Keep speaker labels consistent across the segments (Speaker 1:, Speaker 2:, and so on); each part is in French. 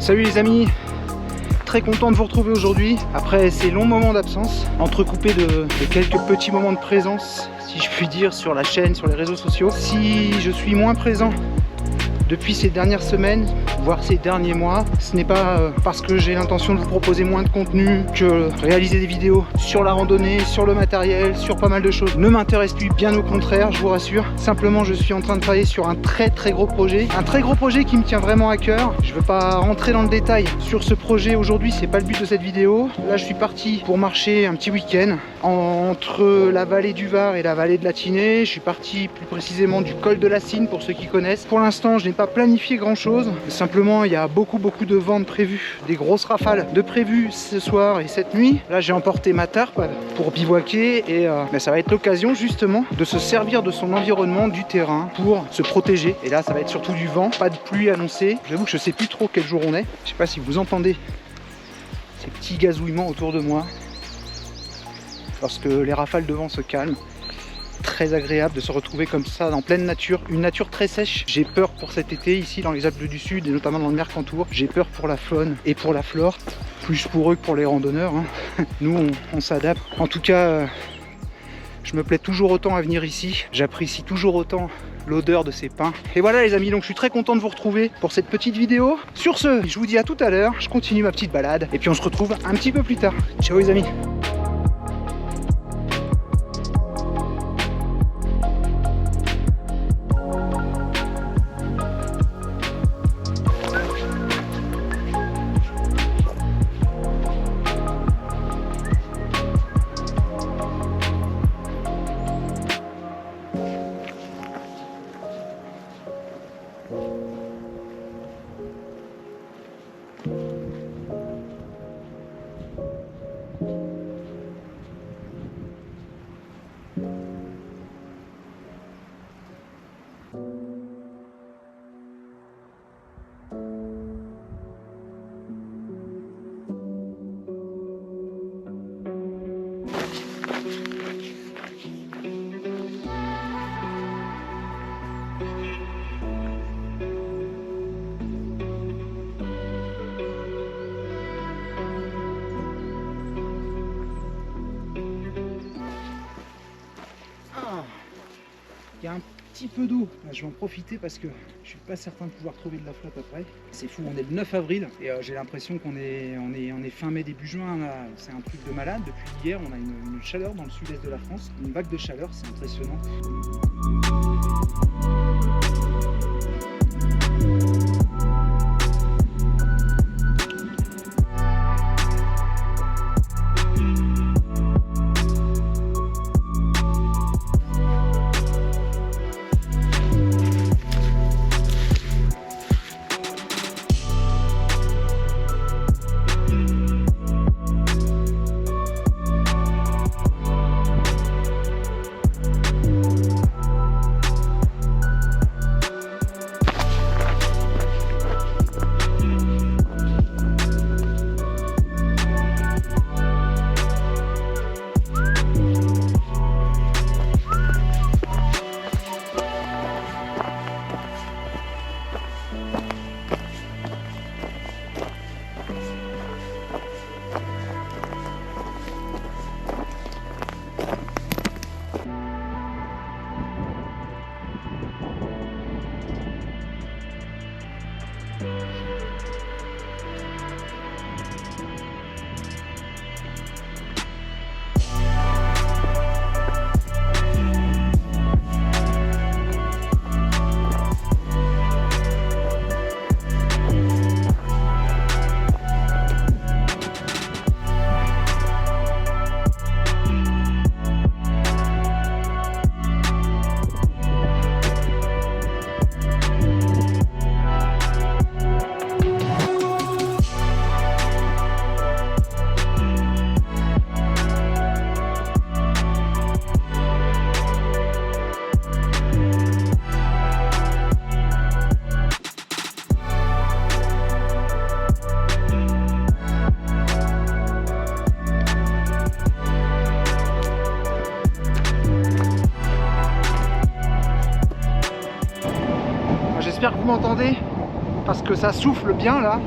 Speaker 1: Salut les amis, très content de vous retrouver aujourd'hui après ces longs moments d'absence, entrecoupés de quelques petits moments de présence, si je puis dire, sur la chaîne, sur les réseaux sociaux. Si je suis moins présent depuis ces dernières semaines, voire ces derniers mois, ce n'est pas parce que j'ai l'intention de vous proposer moins de contenu que réaliser des vidéos sur la randonnée, sur le matériel, sur pas mal de choses ne m'intéresse plus, bien au contraire, je vous rassure. Simplement, je suis en train de travailler sur un très gros projet, qui me tient vraiment à cœur. Je ne veux pas rentrer dans le détail sur ce projet aujourd'hui, c'est pas le but de cette vidéo. Là, je suis parti pour marcher un petit week-end entre la vallée du Var et la vallée de la Tinée. Je suis parti plus précisément du col de la Cine pour ceux qui connaissent. Pour l'instant, je n'ai pas planifié grand chose, simplement il y a beaucoup de vent de prévu, des grosses rafales de prévues ce soir et cette nuit. Là j'ai emporté ma tarpe pour bivouaquer et ça va être l'occasion justement de se servir de son environnement, du terrain, pour se protéger. Et là ça va être surtout du vent, pas de pluie annoncée. J'avoue que je sais plus trop quel jour on est. Je sais pas si vous entendez ces petits gazouillements autour de moi lorsque les rafales de vent se calment. Très agréable de se retrouver comme ça en pleine nature, une nature très sèche. J'ai peur pour cet été ici dans les Alpes du Sud et notamment dans le Mercantour. J'ai peur pour la faune et pour la flore, plus pour eux que pour les randonneurs, hein. Nous on s'adapte. En tout cas, je me plais toujours autant à venir ici. J'apprécie toujours autant l'odeur de ces pins. Et voilà les amis, donc je suis très content de vous retrouver pour cette petite vidéo. Sur ce, je vous dis à tout à l'heure, je continue ma petite balade et puis on se retrouve un petit peu plus tard. Ciao les amis. Il y a un petit peu d'eau, je vais en profiter parce que je suis pas certain de pouvoir trouver de la flotte après. C'est fou, on est le 9 avril et j'ai l'impression qu'on est fin mai, début juin. C'est un truc de malade. Depuis hier, on a une chaleur dans le sud-est de la France, une vague de chaleur, c'est impressionnant. J'espère que vous m'entendez parce que ça souffle bien là.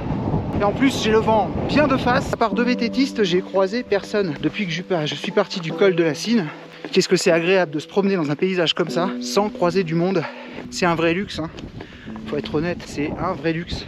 Speaker 1: Et en plus j'ai le vent bien de face. À part deux vététistes, j'ai croisé personne depuis que je suis parti du col de la Cine. Qu'est-ce que c'est agréable de se promener dans un paysage comme ça sans croiser du monde. C'est un vrai luxe, hein. Faut être honnête, c'est un vrai luxe.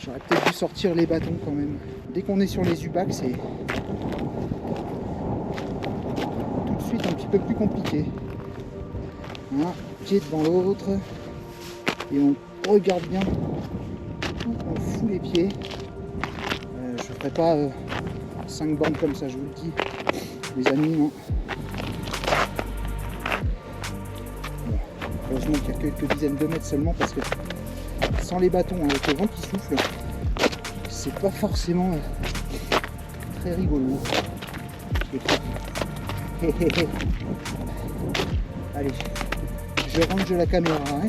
Speaker 1: J'aurais peut-être dû sortir les bâtons quand même. Dès qu'on est sur les UBAC, c'est tout de suite un petit peu plus compliqué. Un pied devant l'autre. Et on regarde bien où on fout les pieds. Je ne ferai pas 5 bornes comme ça, je vous le dis. Les amis, non. Bon, heureusement qu'il y a quelques dizaines de mètres seulement parce que sans les bâtons, avec le vent qui souffle, c'est pas forcément très rigolo. Allez, je range la caméra. Hein.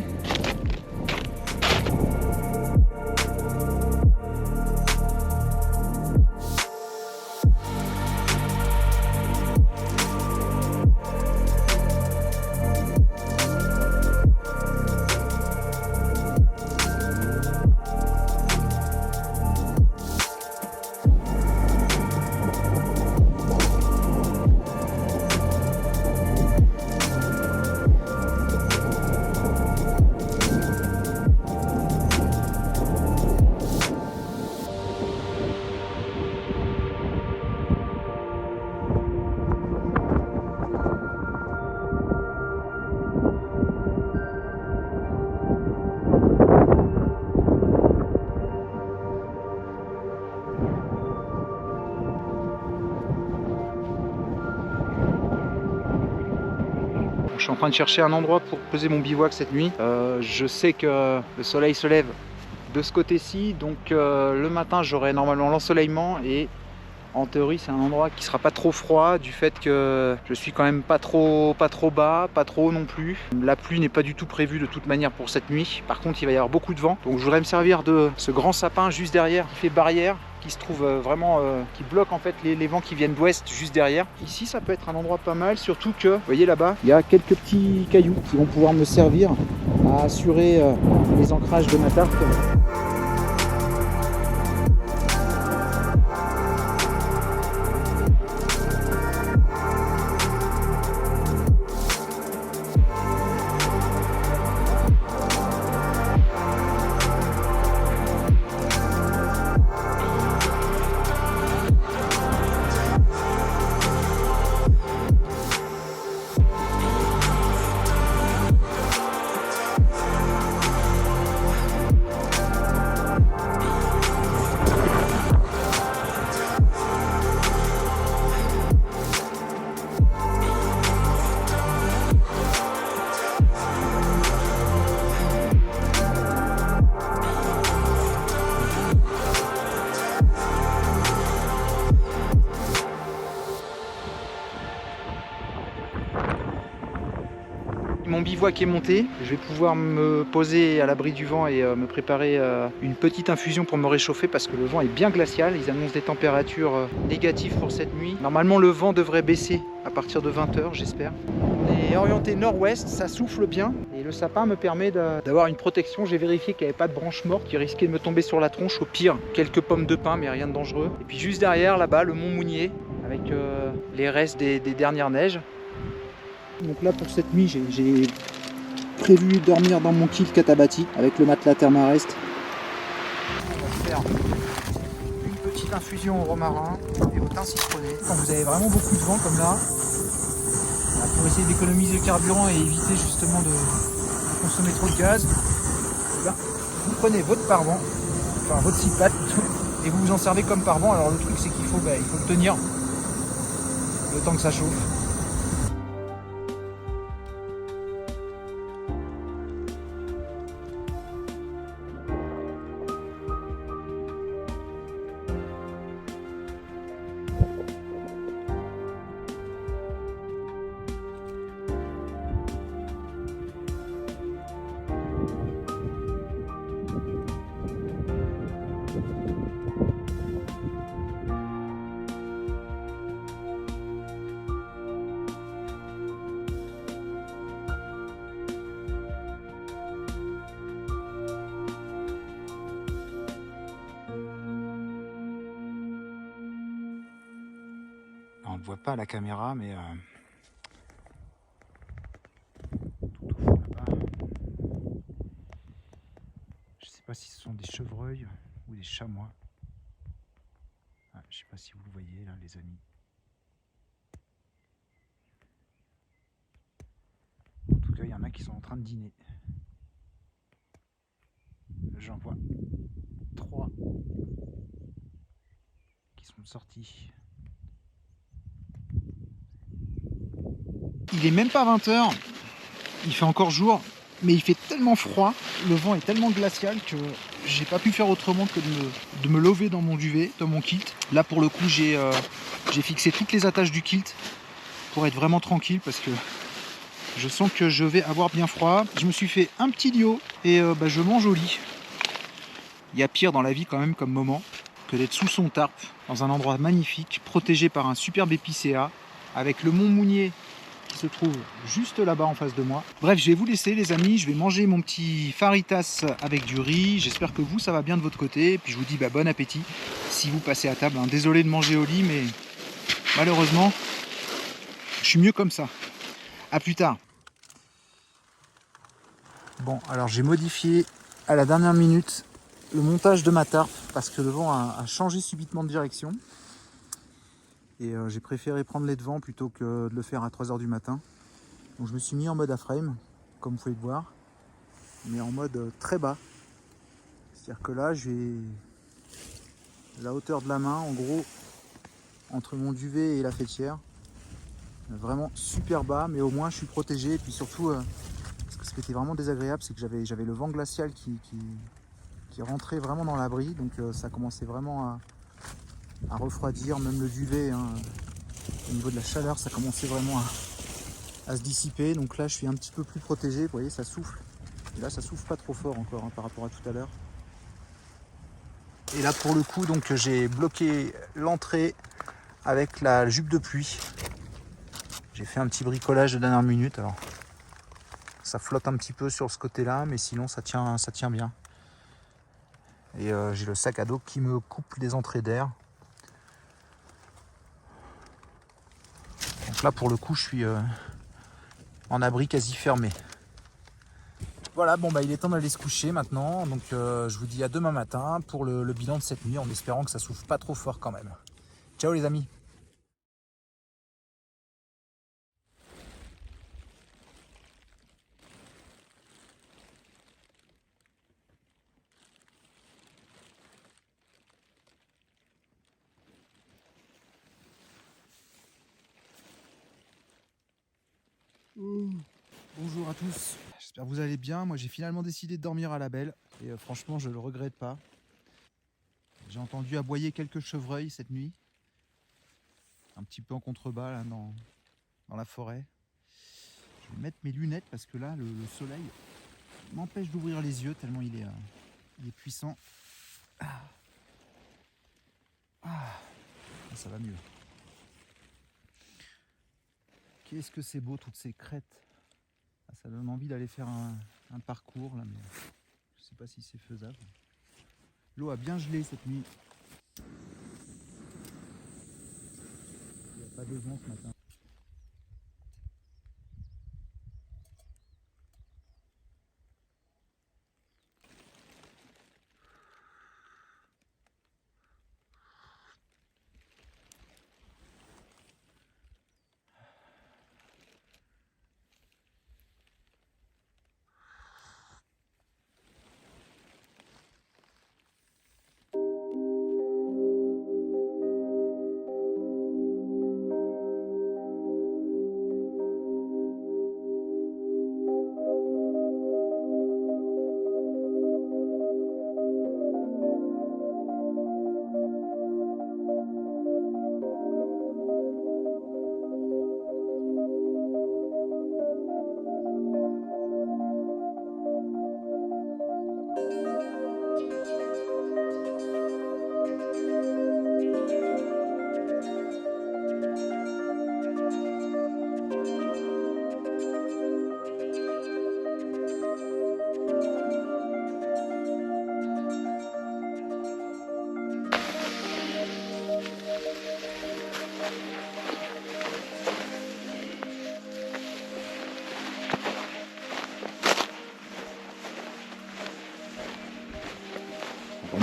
Speaker 1: Je suis en train de chercher un endroit pour poser mon bivouac cette nuit. Je sais que le soleil se lève de ce côté-ci, donc le matin j'aurai normalement l'ensoleillement et en théorie c'est un endroit qui sera pas trop froid du fait que je suis quand même pas trop bas, pas trop haut non plus. La pluie n'est pas du tout prévue de toute manière pour cette nuit. Par contre il va y avoir beaucoup de vent, donc je voudrais me servir de ce grand sapin juste derrière qui fait barrière, qui se trouve vraiment, qui bloque en fait les vents qui viennent d'ouest juste derrière. Ici ça peut être un endroit pas mal, surtout que, vous voyez là-bas, il y a quelques petits cailloux qui vont pouvoir me servir à assurer les ancrages de ma tarte. Mon bivouac est monté, je vais pouvoir me poser à l'abri du vent et me préparer une petite infusion pour me réchauffer parce que le vent est bien glacial. Ils annoncent des températures négatives pour cette nuit. Normalement le vent devrait baisser à partir de 20 h, j'espère. On est orienté nord-ouest, ça souffle bien et le sapin me permet d'avoir une protection. J'ai vérifié qu'il n'y avait pas de branches mortes qui risquaient de me tomber sur la tronche. Au pire, quelques pommes de pin mais rien de dangereux. Et puis juste derrière là-bas le mont Mounier avec les restes des dernières neiges. Donc là pour cette nuit j'ai prévu dormir dans mon kilt Katabati avec le matelas Thermarest. On va faire une petite infusion au romarin et au thym citronné. Quand vous avez vraiment beaucoup de vent comme là, pour essayer d'économiser le carburant et éviter justement de consommer trop de gaz, vous prenez votre pare-vent, enfin votre six pattes et vous vous en servez comme pare-vent. Alors le truc c'est qu'il faut le tenir le temps que ça chauffe. On ne voit pas à la caméra, mais tout au fond là-bas, je ne sais pas si ce sont des chevreuils ou des chamois. Ah, je ne sais pas si vous le voyez là, les amis. En tout cas, il y en a qui sont en train de dîner. J'en vois 3 qui sont sortis. Il est même pas 20h, il fait encore jour, mais il fait tellement froid, le vent est tellement glacial que j'ai pas pu faire autrement que de me lever dans mon duvet, dans mon kilt. Là pour le coup j'ai fixé toutes les attaches du kilt pour être vraiment tranquille parce que je sens que je vais avoir bien froid. Je me suis fait un petit liot et je mange au lit. Il y a pire dans la vie quand même comme moment que d'être sous son tarp, dans un endroit magnifique, protégé par un superbe épicéa, avec le mont Mounier qui se trouve juste là-bas en face de moi. Bref, je vais vous laisser les amis, je vais manger mon petit faritas avec du riz. J'espère que vous, ça va bien de votre côté. Et puis je vous dis bon appétit si vous passez à table. Désolé de manger au lit, mais malheureusement, je suis mieux comme ça. A plus tard. Bon, alors j'ai modifié à la dernière minute le montage de ma tarpe parce que le vent a changé subitement de direction. Et j'ai préféré prendre les devants plutôt que de le faire à 3h du matin. Donc je me suis mis en mode A-frame, comme vous pouvez le voir, mais en mode très bas. C'est-à-dire que là, j'ai la hauteur de la main, en gros, entre mon duvet et la faîtière. Vraiment super bas, mais au moins je suis protégé. Et puis surtout, ce qui était vraiment désagréable, c'est que j'avais le vent glacial qui rentrait vraiment dans l'abri. Donc ça commençait vraiment à refroidir, même le duvet. Hein, au niveau de la chaleur, ça commençait vraiment à se dissiper. Donc là, je suis un petit peu plus protégé. Vous voyez, ça souffle. Et là, ça souffle pas trop fort encore par rapport à tout à l'heure. Et là, pour le coup, donc j'ai bloqué l'entrée avec la jupe de pluie. J'ai fait un petit bricolage de dernière minute. Alors, ça flotte un petit peu sur ce côté-là, mais sinon, ça tient bien. Et j'ai le sac à dos qui me coupe les entrées d'air. Donc là, pour le coup, je suis en abri quasi fermé. Voilà, bon il est temps d'aller se coucher maintenant. Donc je vous dis à demain matin pour le bilan de cette nuit, en espérant que ça souffle pas trop fort quand même. Ciao les amis. Bonjour à tous, j'espère que vous allez bien. Moi j'ai finalement décidé de dormir à la belle et franchement je le regrette pas. J'ai entendu aboyer quelques chevreuils cette nuit, un petit peu en contrebas là, dans la forêt. Je vais mettre mes lunettes parce que là le soleil m'empêche d'ouvrir les yeux tellement il est puissant. Ça va mieux. Qu'est-ce que c'est beau toutes ces crêtes. Ça donne envie d'aller faire un parcours là, mais je sais pas si c'est faisable. L'eau a bien gelé cette nuit. Il n'y a pas de vent ce matin.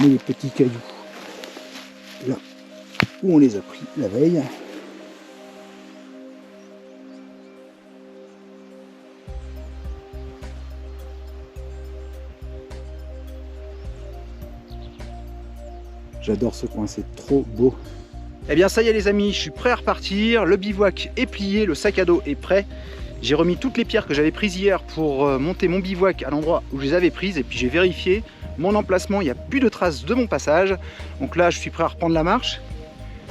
Speaker 1: met les petits cailloux là où on les a pris la veille. J'adore ce coin, c'est trop beau. Eh bien ça y est les amis, je suis prêt à repartir. Le bivouac est plié, le sac à dos est prêt. J'ai remis toutes les pierres que j'avais prises hier pour monter mon bivouac à l'endroit où je les avais prises. Et puis j'ai vérifié mon emplacement, il n'y a plus de traces de mon passage. Donc là je suis prêt à reprendre la marche.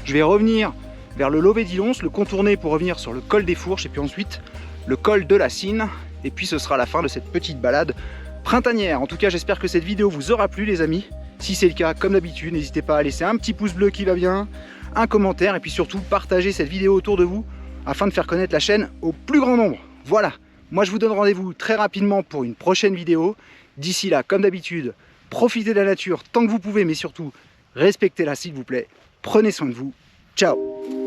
Speaker 1: Je vais revenir vers le Lové d'Ilons, le contourner pour revenir sur le col des Fourches. Et puis ensuite le col de la Cine. Et puis ce sera la fin de cette petite balade printanière. En tout cas j'espère que cette vidéo vous aura plu les amis. Si c'est le cas, comme d'habitude, n'hésitez pas à laisser un petit pouce bleu qui va bien, un commentaire et puis surtout partagez cette vidéo autour de vous afin de faire connaître la chaîne au plus grand nombre. Voilà, moi je vous donne rendez-vous très rapidement pour une prochaine vidéo. D'ici là, comme d'habitude, profitez de la nature tant que vous pouvez, mais surtout respectez-la s'il vous plaît. Prenez soin de vous. Ciao!